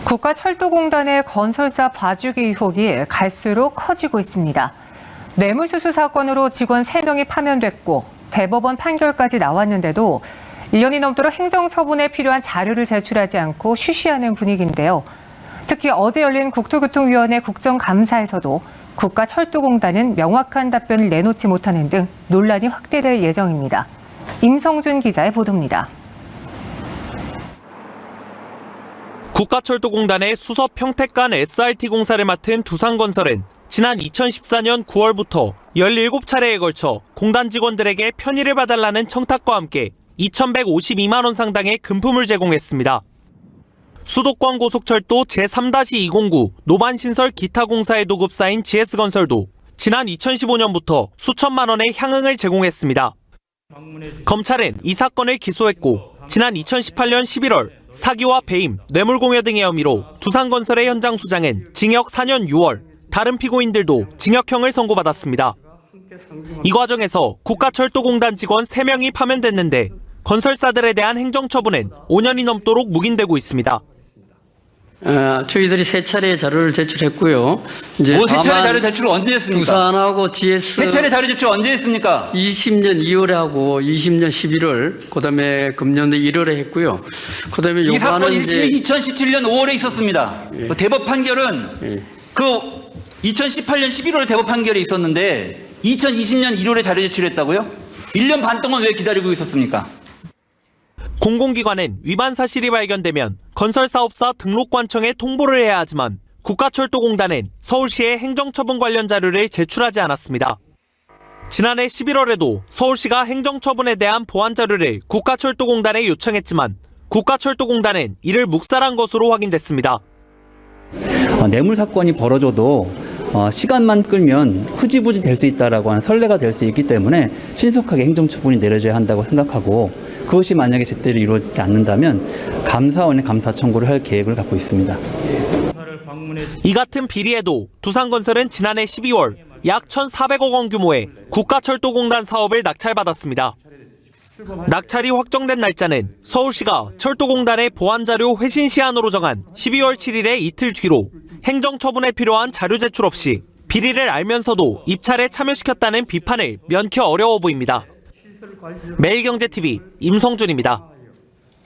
국가철도공단의 건설사 봐주기 의혹이 갈수록 커지고 있습니다. 뇌물수수 사건으로 직원 3명이 파면됐고 대법원 판결까지 나왔는데도 1년이 넘도록 행정처분에 필요한 자료를 제출하지 않고 쉬쉬하는 분위기인데요. 특히 어제 열린 국토교통위원회 국정감사에서도 국가철도공단은 명확한 답변을 내놓지 못하는 등 논란이 확대될 예정입니다. 임성준 기자의 보도입니다. 국가철도공단의 수서 평택간 SRT 공사를 맡은 두산건설은 지난 2014년 9월부터 17차례에 걸쳐 공단 직원들에게 편의를 봐달라는 청탁과 함께 2,152만 원 상당의 금품을 제공했습니다. 수도권 고속철도 제3-209 노반신설 기타 공사에 도급사인 GS건설도 지난 2015년부터 수천만 원의 향응을 제공했습니다. 검찰은 이 사건을 기소했고 지난 2018년 11월 사기와 배임, 뇌물공여 등의 혐의로 두산건설의 현장 소장은 징역 4년 6월, 다른 피고인들도 징역형을 선고받았습니다. 이 과정에서 국가철도공단 직원 3명이 파면됐는데 건설사들에 대한 행정처분은 5년이 넘도록 묵인되고 있습니다. 저희들이 3차례 자료를 제출했고요. 이제 3차례 자료 제출을 언제 했습니까? 두산하고 GS 3차례 자료 제출 언제 했습니까? 20년 2월에 하고 20년 11월, 그다음에 금년도 1월에 했고요. 그다음에 이 사건 요거는 2017년 5월에 있었습니다. 예. 그 대법 판결은 예. 그 2018년 11월에 대법 판결이 있었는데 2020년 1월에 자료 제출했다고요? 1년 반 동안 왜 기다리고 있었습니까? 공공기관은 위반 사실이 발견되면 건설사업사 등록관청에 통보를 해야 하지만 국가철도공단은 서울시에 행정처분 관련 자료를 제출하지 않았습니다. 지난해 11월에도 서울시가 행정처분에 대한 보완 자료를 국가철도공단에 요청했지만 국가철도공단은 이를 묵살한 것으로 확인됐습니다. 뇌물 사건이 벌어져도 시간만 끌면 흐지부지 될 수 있다라고 하는 선례가 될 수 있기 때문에 신속하게 행정처분이 내려져야 한다고 생각하고 그것이 만약에 제대로 이루어지지 않는다면 감사원에 감사 청구를 할 계획을 갖고 있습니다. 이 같은 비리에도 두산건설은 지난해 12월 약 1,400억 원 규모의 국가철도공단 사업을 낙찰받았습니다. 낙찰이 확정된 날짜는 서울시가 철도공단의 보완자료 회신 시한으로 정한 12월 7일의 이틀 뒤로 행정처분에 필요한 자료 제출 없이 비리를 알면서도 입찰에 참여시켰다는 비판을 면키 어려워 보입니다. 매일경제TV 임성준입니다.